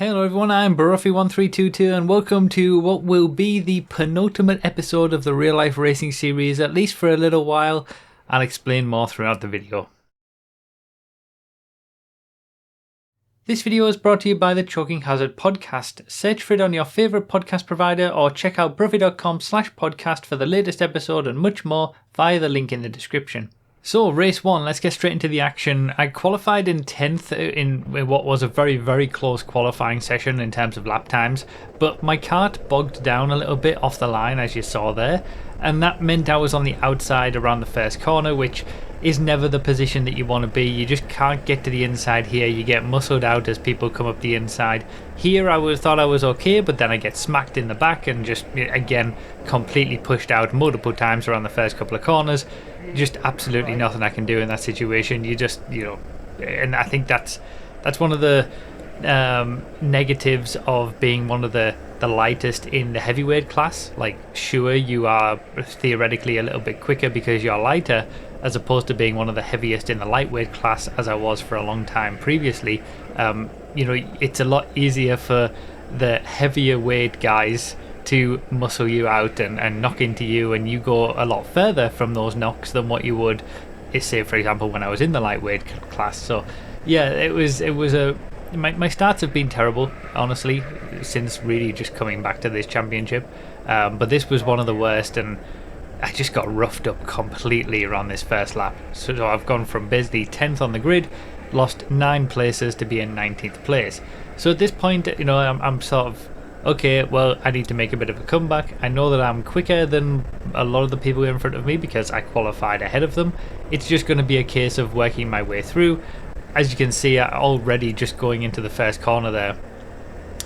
Hello everyone, I'm Baruffy1322 and welcome to what will be the penultimate episode of the Real Life Racing series, at least for a little while. I'll explain more throughout the video. This video is brought to you by the Choking Hazard podcast. Search for it on your favourite podcast provider or check out bruffy.com/podcast for the latest episode and much more via the link in the description. So, race 1, let's get straight into the action. I qualified in 10th in what was a very, very close qualifying session in terms of lap times, but my kart bogged down a little bit off the line, as you saw there, and that meant I was on the outside around the first corner, which is never the position that you want to be. You just can't get to the inside here. You get muscled out as people come up the inside. Here I thought I was okay, but then I get smacked in the back and just, again, completely pushed out multiple times around the first couple of corners. Just absolutely nothing I can do in that situation. You just, and I think that's one of the negatives of being one of the lightest in the heavyweight class. Like, sure, you are theoretically a little bit quicker because you're lighter, as opposed to being one of the heaviest in the lightweight class, as I was for a long time previously. It's a lot easier for the heavier weight guys to muscle you out and knock into you, and you go a lot further from those knocks than what you would, say, for example, when I was in the lightweight class. So yeah, my starts have been terrible, honestly, since really just coming back to this championship, but this was one of the worst, and I just got roughed up completely around this first lap. So I've gone from basically 10th on the grid, lost 9 places to be in 19th place. So at this point, I'm sort of, okay, well, I need to make a bit of a comeback. I know that I'm quicker than a lot of the people in front of me because I qualified ahead of them. It's just going to be a case of working my way through. As you can see, already just going into the first corner there,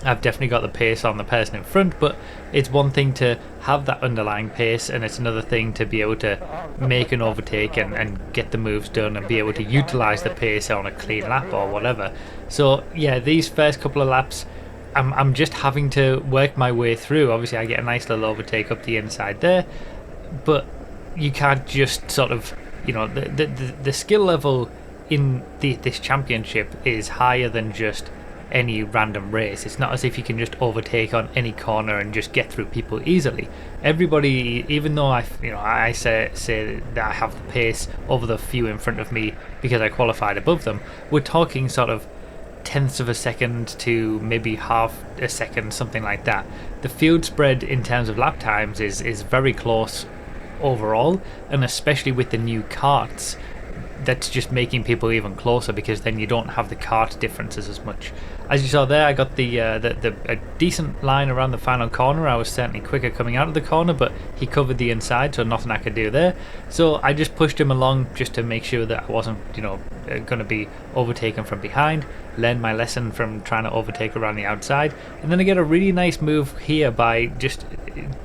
I've definitely got the pace on the person in front, but it's one thing to have that underlying pace, and it's another thing to be able to make an overtake and get the moves done and be able to utilise the pace on a clean lap or whatever. So yeah, these first couple of laps, I'm just having to work my way through. Obviously, I get a nice little overtake up the inside there, but you can't just sort of, the skill level in this championship is higher than just any random race. It's not as if you can just overtake on any corner and just get through people easily. Everybody, even though I say that I have the pace over the few in front of me because I qualified above them, we're talking sort of tenths of a second to maybe half a second, something like that. The field spread in terms of lap times is very close overall, and especially with the new karts, that's just making people even closer because then you don't have the kart differences as much. As you saw there, I got a decent line around the final corner. I was certainly quicker coming out of the corner, but he covered the inside, so nothing I could do there. So I just pushed him along just to make sure that I wasn't, going to be overtaken from behind. Learned my lesson from trying to overtake around the outside, and then I get a really nice move here by just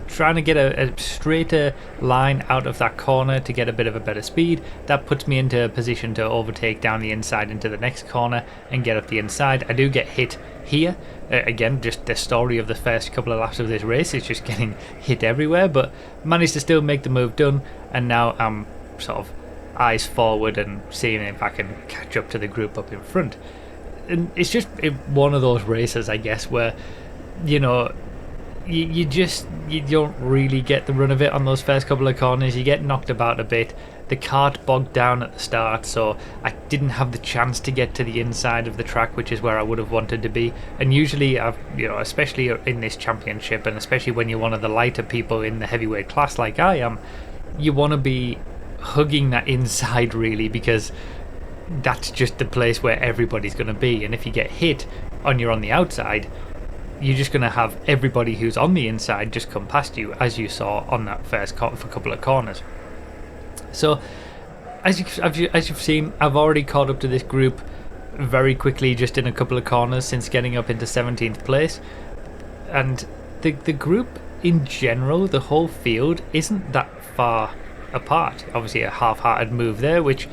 trying to get a straighter line out of that corner to get a bit of a better speed. That puts me into a position to overtake down the inside into the next corner and get up the inside. I do get hit here. Again, just the story of the first couple of laps of this race is just getting hit everywhere, but managed to still make the move done, and now I'm sort of eyes forward and seeing if I can catch up to the group up in front. And it's just one of those races, I guess, where you don't really get the run of it on those first couple of corners. You get knocked about a bit. The kart bogged down at the start, so I didn't have the chance to get to the inside of the track, which is where I would have wanted to be. And usually, especially in this championship, and especially when you're one of the lighter people in the heavyweight class like I am, you want to be hugging that inside really, because that's just the place where everybody's going to be. And if you get hit on the outside, you're just going to have everybody who's on the inside just come past you, as you saw on that first couple of corners. So as you've seen, I've already caught up to this group very quickly just in a couple of corners since getting up into 17th place. And the group in general, the whole field, isn't that far apart. Obviously a half-hearted move there, which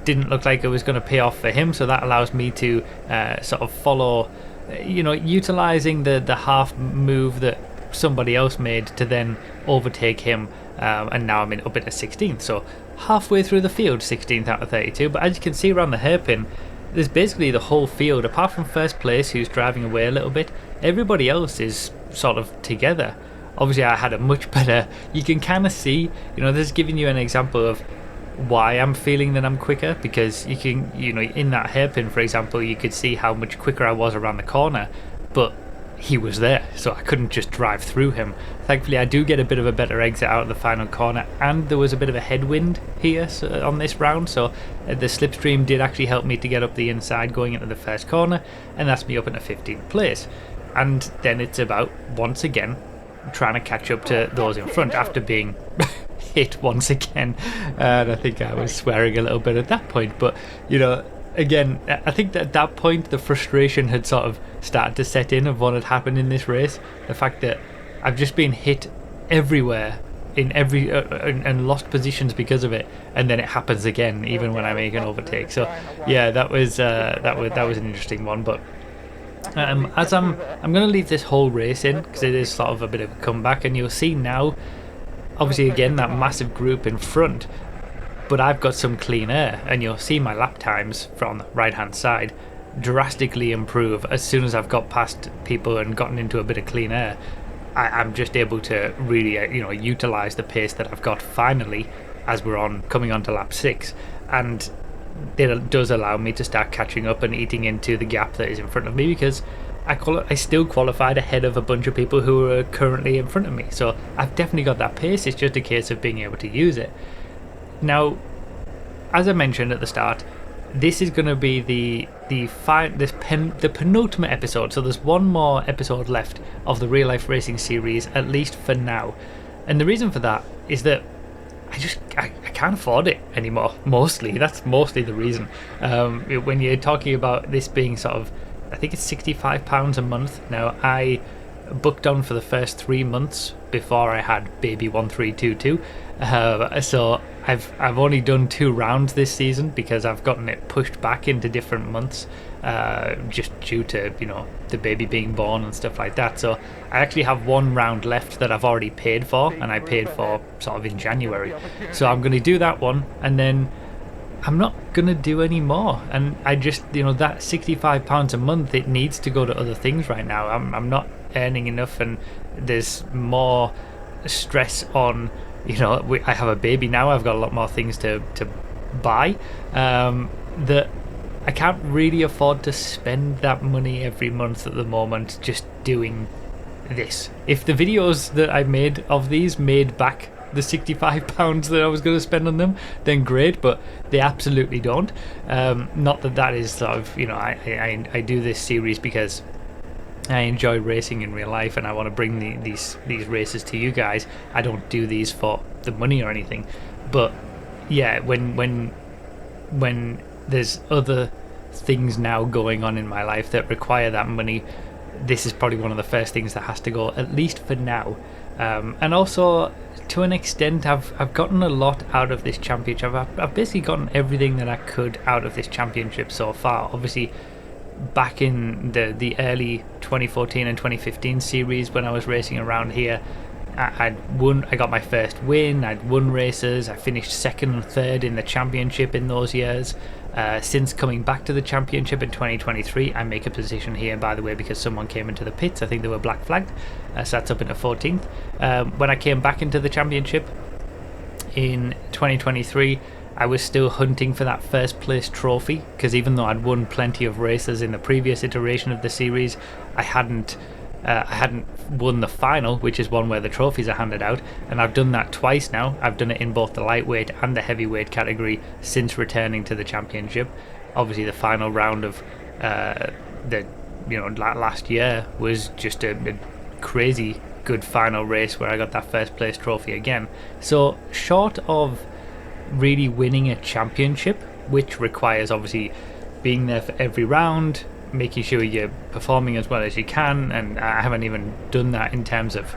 didn't look like it was going to pay off for him, so that allows me to sort of follow, utilizing the half move that somebody else made to then overtake him, and now I'm up into 16th, so halfway through the field, 16th out of 32. But as you can see around the hairpin, there's basically the whole field, apart from first place who's driving away a little bit, everybody else is sort of together. Obviously I had a much better, you can kind of see, this is giving you an example of why I'm feeling that I'm quicker, because you can, in that hairpin for example, you could see how much quicker I was around the corner, but he was there, so I couldn't just drive through him. Thankfully I do get a bit of a better exit out of the final corner, and there was a bit of a headwind here on this round, so the slipstream did actually help me to get up the inside going into the first corner, and that's me up into 15th place. And then it's about, once again, trying to catch up to those in front after being hit once again, and I think I was swearing a little bit at that point, but again, I think that at that point the frustration had sort of started to set in of what had happened in this race. The fact that I've just been hit everywhere in every and lost positions because of it, and then it happens again even when I make an overtake. So yeah, that was an interesting one. But as I'm going to leave this whole race in, because it is sort of a bit of a comeback, and you'll see now, obviously again, that massive group in front, but I've got some clean air, and you'll see my lap times from the right hand side drastically improve as soon as I've got past people and gotten into a bit of clean air. I'm just able to really utilize the pace that I've got finally as we're coming on to lap 6, and it does allow me to start catching up and eating into the gap that is in front of me, because I still qualified ahead of a bunch of people who are currently in front of me, so I've definitely got that pace. It's just a case of being able to use it. Now, as I mentioned at the start, this is going to be the penultimate episode, so there's one more episode left of the Real Life Racing series, at least for now. And the reason for that is that I can't afford it anymore. That's mostly the reason. When you're talking about this being sort of, I think it's £65 a month. Now, I booked on for the first 3 months before I had baby 1322, so I've only done 2 rounds this season because I've gotten it pushed back into different months, just due to the baby being born and stuff like that. So I actually have 1 round left that I've already paid for, and I paid for sort of in January, so I'm going to do that one, and then I'm not going to do any more. And I just, that £65 a month, it needs to go to other things right now. I'm not earning enough, and there's more stress on, I have a baby now, I've got a lot more things to buy, that I can't really afford to spend that money every month at the moment just doing this. If the videos that I made of these made back the £65 that I was going to spend on them, then great, but they absolutely don't. Not that is sort of, I do this series because I enjoy racing in real life, and I want to bring these races to you guys. I don't do these for the money or anything, but yeah, when there's other things now going on in my life that require that money, this is probably one of the first things that has to go, at least for now. And also, to an extent, I've gotten a lot out of this championship. I've basically gotten everything that I could out of this championship so far. Obviously, back in the early 2014 and 2015 series, when I was racing around here, I got my first win, I'd won races, I finished 2nd and 3rd in the championship in those years. Since coming back to the championship in 2023, I make a position here, by the way, because someone came into the pits. I think they were black flagged, so that's up into 14th. When I came back into the championship in 2023, I was still hunting for that first place trophy, because even though I'd won plenty of races in the previous iteration of the series, I hadn't won the final, which is one where the trophies are handed out, and I've done that twice now. I've done it in both the lightweight and the heavyweight category since returning to the championship. Obviously the final round of last year was just a crazy good final race where I got that first place trophy again. So short of really winning a championship, which requires obviously being there for every round, making sure you're performing as well as you can, and I haven't even done that in terms of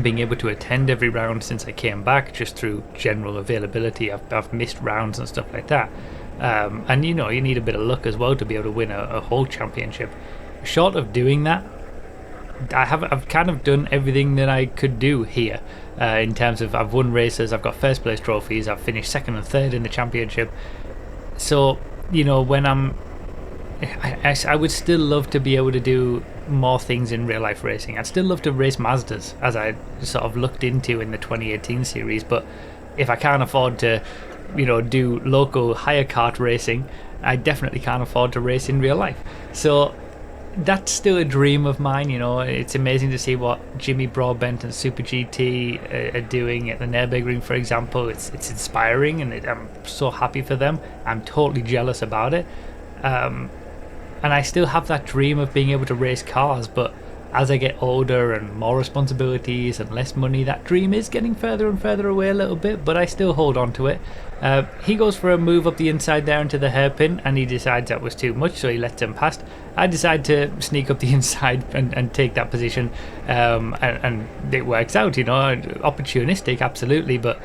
being able to attend every round since I came back, just through general availability. I've missed rounds and stuff like that, and you need a bit of luck as well to be able to win a whole championship. Short of doing that, I've kind of done everything that I could do here, in terms of I've won races, I've got first place trophies, I've finished 2nd and 3rd in the championship. So when I'm I would still love to be able to do more things in real life racing. I'd still love to race Mazdas, as I sort of looked into in the 2018 series, but if I can't afford to, do local hire kart racing, I definitely can't afford to race in real life. So that's still a dream of mine. It's amazing to see what Jimmy Broadbent and Super GT are doing at the Nürburgring, for example. It's inspiring, and I'm so happy for them. I'm totally jealous about it. And I still have that dream of being able to race cars, but as I get older and more responsibilities and less money, that dream is getting further and further away a little bit, but I still hold on to it. He goes for a move up the inside there into the hairpin, and he decides that was too much, so he lets him past. I decide to sneak up the inside and take that position, and it works out, opportunistic, absolutely, but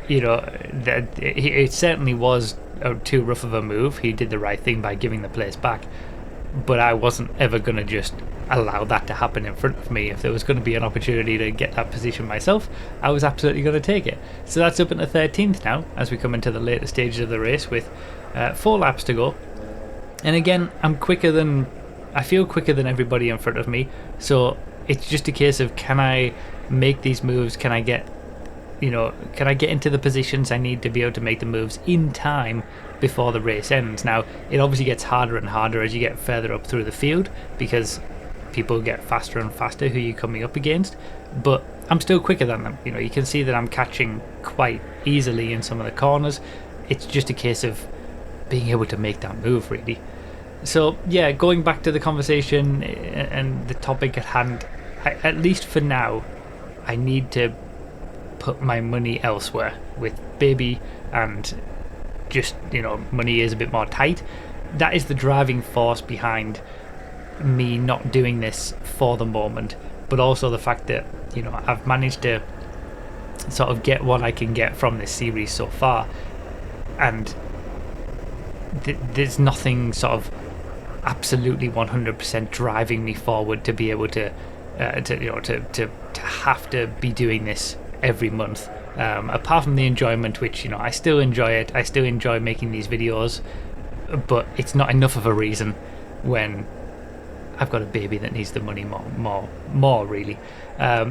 it certainly was too rough of a move. He did the right thing by giving the place back, but I wasn't ever going to just allow that to happen in front of me. If there was going to be an opportunity to get that position myself, I was absolutely going to take it. So that's up into 13th now, as we come into the later stages of the race with 4 laps to go. And again, I feel quicker than everybody in front of me, so it's just a case of, can I make these moves? Can I get into the positions I need to be able to make the moves in time before the race ends? Now, it obviously gets harder and harder as you get further up through the field, because people get faster and faster who you're coming up against, but I'm still quicker than them. You can see that I'm catching quite easily in some of the corners. It's just a case of being able to make that move, really. So yeah, going back to the conversation and the topic at hand, at least for now, I need to put my money elsewhere with baby, and just money is a bit more tight. That is the driving force behind me not doing this for the moment, but also the fact that I've managed to sort of get what I can get from this series so far, and there's nothing sort of absolutely 100% driving me forward to be able to have to be doing this every month, apart from the enjoyment, which I still enjoy it. I still enjoy making these videos, but it's not enough of a reason when I've got a baby that needs the money more really.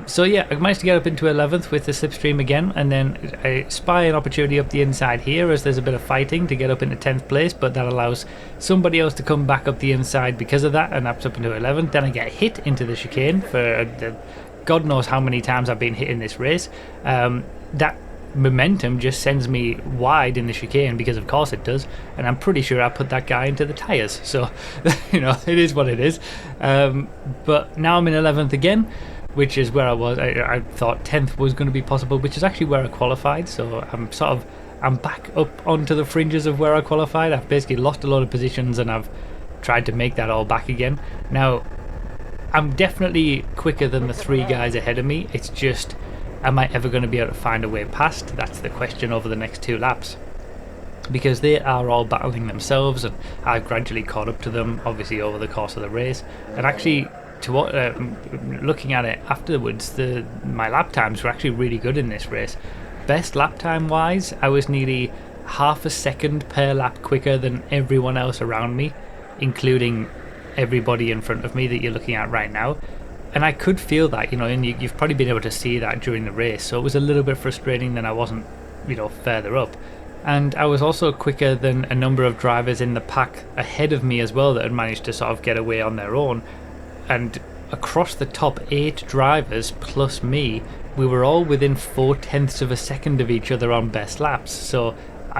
So yeah, I managed to get up into 11th with the slipstream again, and then I spy an opportunity up the inside here as there's a bit of fighting to get up into 10th place, but that allows somebody else to come back up the inside because of that, and that's up into 11th. Then I get hit into the chicane for the God knows how many times I've been hit in this race. That momentum just sends me wide in the chicane, because of course it does, and I'm pretty sure I put that guy into the tyres, so it is what it is. But now I'm in 11th again, which is where I was. I thought 10th was going to be possible, which is actually where I qualified, so I'm back up onto the fringes of where I qualified. I've basically lost a lot of positions, and I've tried to make that all back again. Now, I'm definitely quicker than the 3 guys ahead of me. It's just, am I ever going to be able to find a way past? That's the question over the next 2 laps, because they are all battling themselves, and I've gradually caught up to them, obviously, over the course of the race. And actually, looking at it afterwards, my lap times were actually really good in this race. Best lap time wise, I was nearly half a second per lap quicker than everyone else around me, including everybody in front of me that you're looking at right now. And I could feel that, and you've probably been able to see that during the race, so it was a little bit frustrating that I wasn't further up. And I was also quicker than a number of drivers in the pack ahead of me as well that had managed to sort of get away on their own. And across the top 8 drivers plus me, we were all within 0.4 of a second of each other on best laps. So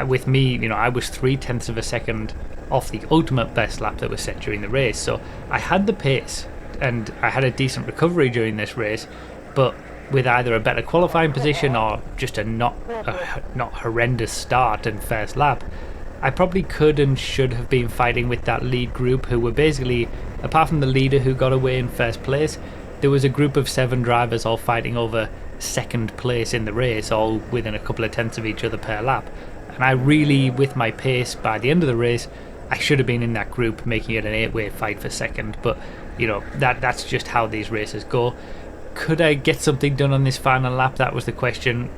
with me, I was 0.3 of a second off the ultimate best lap that was set during the race. So I had the pace, and I had a decent recovery during this race, but with either a better qualifying position or just a not horrendous start and first lap, I probably could and should have been fighting with that lead group, who were basically, apart from the leader who got away in first place, there was a group of 7 drivers all fighting over second place in the race, all within a couple of tenths of each other per lap. And I really, with my pace by the end of the race, I should have been in that group, making it an 8-way fight for second. But that's just how these races go. Could I get something done on this final lap? That was the question.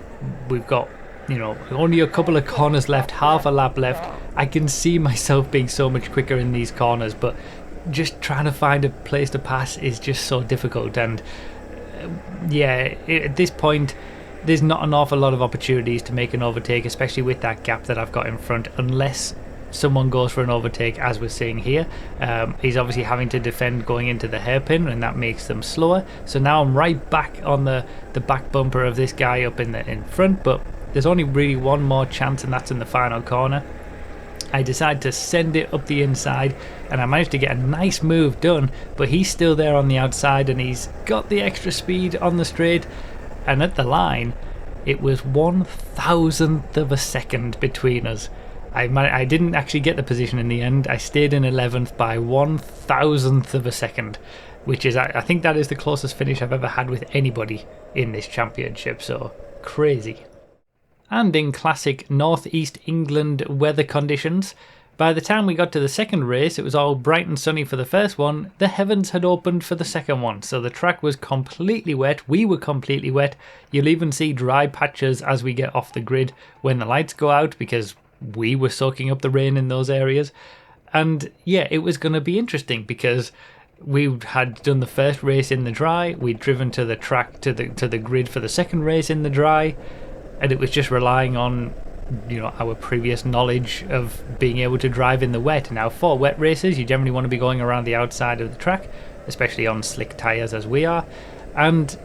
We've got only a couple of corners left, half a lap left. I can see myself being so much quicker in these corners, but just trying to find a place to pass is just so difficult. And at this point, there's not an awful lot of opportunities to make an overtake, especially with that gap that I've got in front, unless someone goes for an overtake, as we're seeing here. He's obviously having to defend going into the hairpin, and that makes them slower. So now I'm right back on the back bumper of this guy up in front, but there's only really one more chance, and that's in the final corner. I decide to send it up the inside, and I managed to get a nice move done, but he's still there on the outside, and he's got the extra speed on the straight. And at the line, it was 1,000th of a second between us. I didn't actually get the position in the end. I stayed in 11th by 1,000th of a second, which is, I think that is the closest finish I've ever had with anybody in this championship, so crazy. And in classic northeast England weather conditions, by the time we got to the second race, it was all bright and sunny for the first one. The heavens had opened for the second one, so the track was completely wet. We were completely wet. You'll even see dry patches as we get off the grid when the lights go out, because we were soaking up the rain in those areas. And yeah, it was going to be interesting because we had done the first race in the dry. We'd driven to the track, to the grid for the second race in the dry, and it was just relying on our previous knowledge of being able to drive in the wet. Now, for wet races, you generally want to be going around the outside of the track, especially on slick tyres as we are. And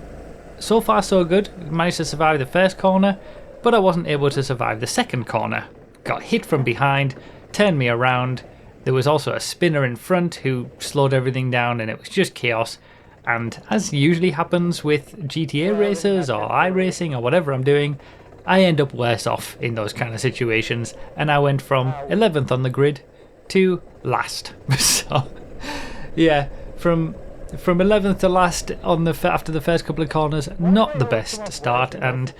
so far so good. Managed to survive the first corner, but I wasn't able to survive the second corner. Got hit from behind, turned me around. There was also a spinner in front who slowed everything down, and it was just chaos. And as usually happens with GTA races or iRacing or whatever I'm doing, I end up worse off in those kind of situations, and I went from 11th on the grid to last. So yeah, from 11th to last after the first couple of corners, not the best start. And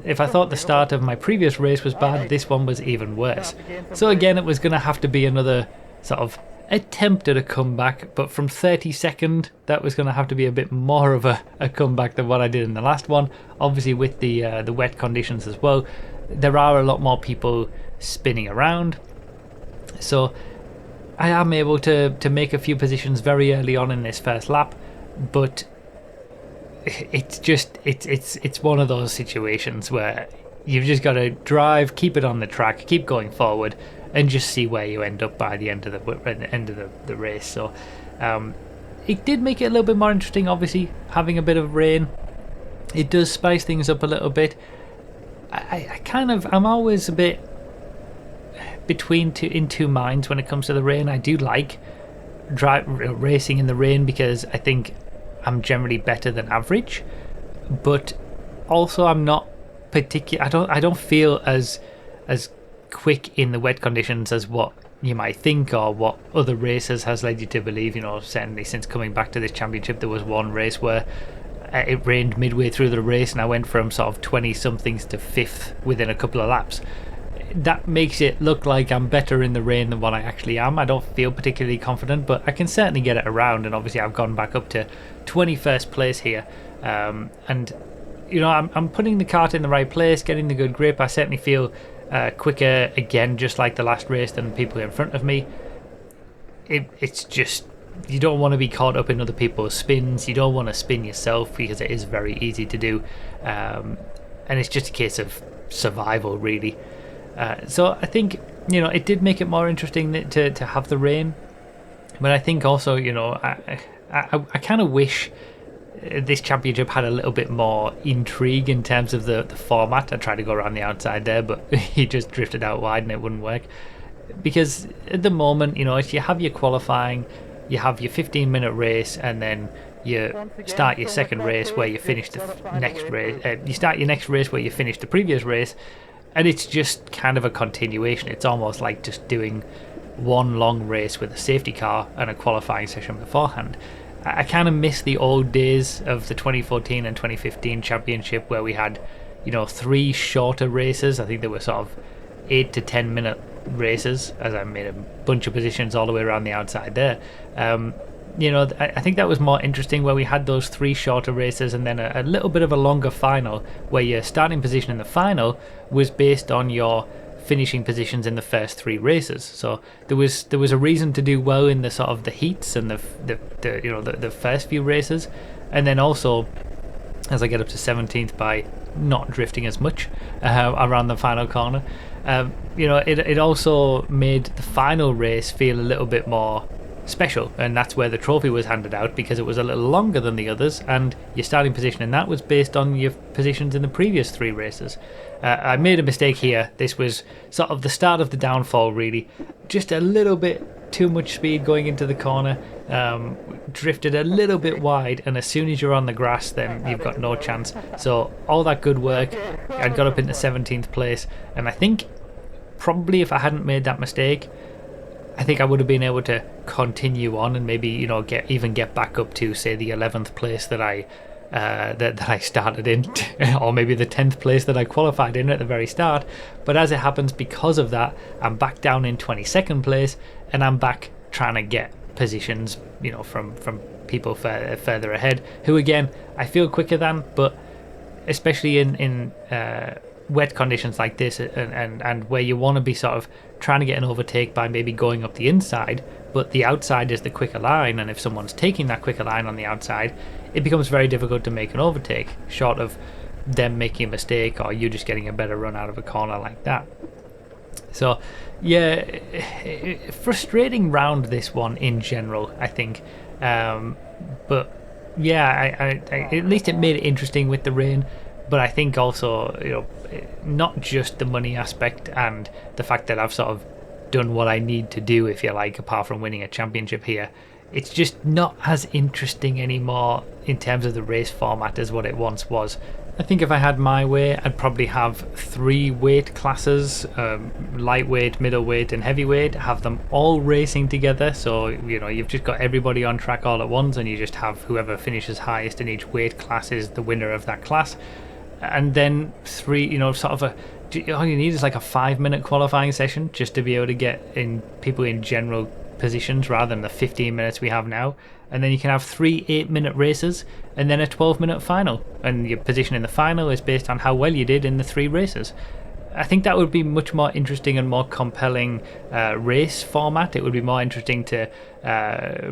if I thought the start of my previous race was bad, this one was even worse. So again, it was going to have to be another sort of attempt at a comeback, but from 32nd, that was going to have to be a bit more of a comeback than what I did in the last one. Obviously with the wet conditions as well, there are a lot more people spinning around, so I am able to make a few positions very early on in this first lap, but it's one of those situations where you've just got to drive, keep it on the track, keep going forward, and just see where you end up by the end of the race. So it did make it a little bit more interesting. Obviously, having a bit of rain, it does spice things up a little bit. I'm always a bit in two minds when it comes to the rain. I do like racing in the rain because I think I'm generally better than average, but also I'm not particular. I don't feel as quick in the wet conditions as what you might think or what other races has led you to believe. Certainly since coming back to this championship, there was one race where it rained midway through the race and I went from sort of 20 somethings to 5th within a couple of laps. That makes it look like I'm better in the rain than what I actually am. I don't feel particularly confident, but I can certainly get it around, and obviously I've gone back up to 21st place here, and I'm putting the kart in the right place, getting the good grip. I certainly feel quicker again, just like the last race, than people in front of me. It's just, you don't want to be caught up in other people's spins. You don't want to spin yourself because it is very easy to do, and it's just a case of survival really. So I think it did make it more interesting to have the rain, but I think also I kind of wish this championship had a little bit more intrigue in terms of the format. I tried to go around the outside there, but he just drifted out wide and it wouldn't work. Because at the moment, if you have your qualifying, you have your 15-minute race, and then you start your second race where you finish the next race. You start your next race where you finish the previous race, and it's just kind of a continuation. It's almost like just doing one long race with a safety car and a qualifying session beforehand. I kind of miss the old days of the 2014 and 2015 championship where we had, 3 shorter races. I think they were sort of 8 to 10 minute races, as I made a bunch of positions all the way around the outside there. I think that was more interesting, where we had those 3 shorter races and then a little bit of a longer final, where your starting position in the final was based on your finishing positions in the first 3 races. So there was a reason to do well in the sort of the heats and the first few races, and then also as I get up to 17th by not drifting as much around the final corner. It also made the final race feel a little bit more special, and that's where the trophy was handed out, because it was a little longer than the others, and your starting position in that was based on your positions in the previous 3 races. I made a mistake here. This was sort of the start of the downfall, really. Just a little bit too much speed going into the corner, drifted a little bit wide, and as soon as you're on the grass, then you've got no chance. So all that good work, I got up into 17th place, and I think probably if I hadn't made that mistake, I think I would have been able to continue on and maybe get back up to, say, the 11th place that I started in, or maybe the 10th place that I qualified in at the very start. But as it happens, because of that, I'm back down in 22nd place, and I'm back trying to get positions, from people further ahead, who again I feel quicker than, but especially in wet conditions like this, and where you want to be sort of trying to get an overtake by maybe going up the inside, but the outside is the quicker line, and if someone's taking that quicker line on the outside, it becomes very difficult to make an overtake, short of them making a mistake or you just getting a better run out of a corner like that. So yeah, frustrating round, this one in general, I think, but yeah, I at least it made it interesting with the rain. But I think also, not just the money aspect and the fact that I've sort of done what I need to do, if you like, apart from winning a championship here, it's just not as interesting anymore in terms of the race format as what it once was. I think if I had my way, I'd probably have 3 weight classes, lightweight, middleweight and heavyweight, have them all racing together. So, you've just got everybody on track all at once, and you just have whoever finishes highest in each weight class is the winner of that class. And then 3, all you need is like a 5-minute qualifying session just to be able to get in people in general positions, rather than the 15 minutes we have now. And then you can have 3 8-minute races and then a 12-minute final, and your position in the final is based on how well you did in the 3 races. I think that would be much more interesting and more compelling race format. It would be more interesting to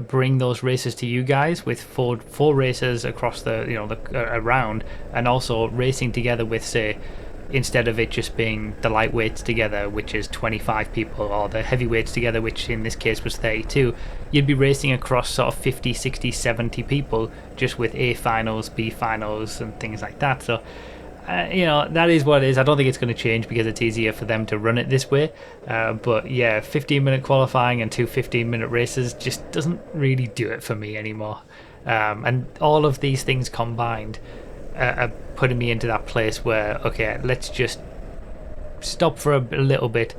bring those races to you guys with four races across a round, and also racing together with, say, instead of it just being the lightweights together, which is 25 people, or the heavyweights together, which in this case was 32, you'd be racing across sort of 50, 60, 70 people, just with A finals, B finals and things like that. So that is what it is. I don't think it's going to change because it's easier for them to run it this way. But yeah, 15-minute qualifying and 2 15-minute races just doesn't really do it for me anymore. And all of these things combined are putting me into that place where, okay, let's just stop for a little bit.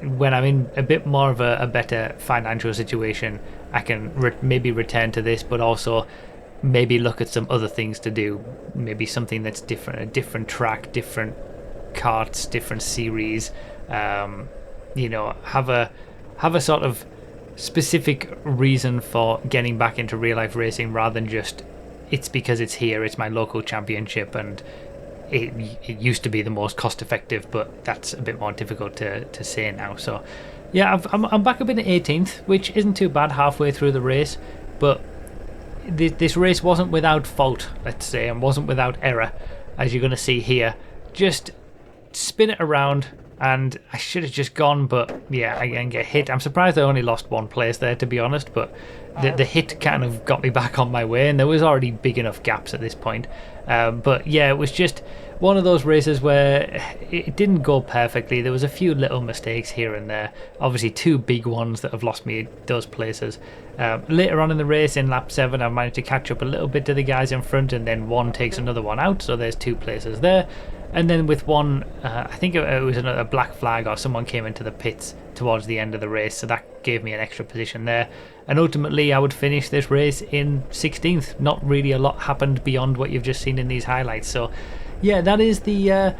When I'm in a bit more of a better financial situation, I can maybe return to this, but also maybe look at some other things to do, maybe something that's different, a different track, different karts, different series, have a sort of specific reason for getting back into real life racing, rather than just it's because it's here, it's my local championship, and it used to be the most cost effective, but that's a bit more difficult to say now. So yeah, I'm back up in 18th, which isn't too bad halfway through the race, but this race wasn't without fault, let's say, and wasn't without error, as you're going to see here. Just spin it around, and I should have just gone, but yeah, I again get hit. I'm surprised I only lost 1 place there, to be honest, but the hit kind of got me back on my way, and there was already big enough gaps at this point. But yeah, it was just one of those races where it didn't go perfectly. There was a few little mistakes here and there, obviously 2 big ones that have lost me those places. Later on in the race, in lap 7, I managed to catch up a little bit to the guys in front, and then one takes another one out, so there's 2 places there. And then with one, I think it was a black flag, or someone came into the pits towards the end of the race, so that gave me an extra position there. And ultimately I would finish this race in 16th. Not really a lot happened beyond what you've just seen in these highlights. So yeah, that is a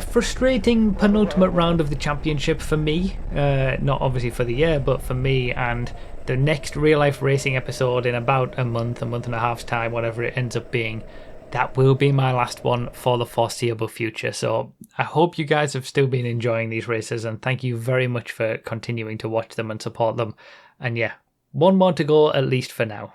frustrating penultimate round of the championship for me. Not obviously for the year, but for me. And the next real life racing episode in about a month and a half's time, whatever it ends up being, that will be my last one for the foreseeable future. So I hope you guys have still been enjoying these races, and thank you very much for continuing to watch them and support them. And yeah, one more to go at least for now.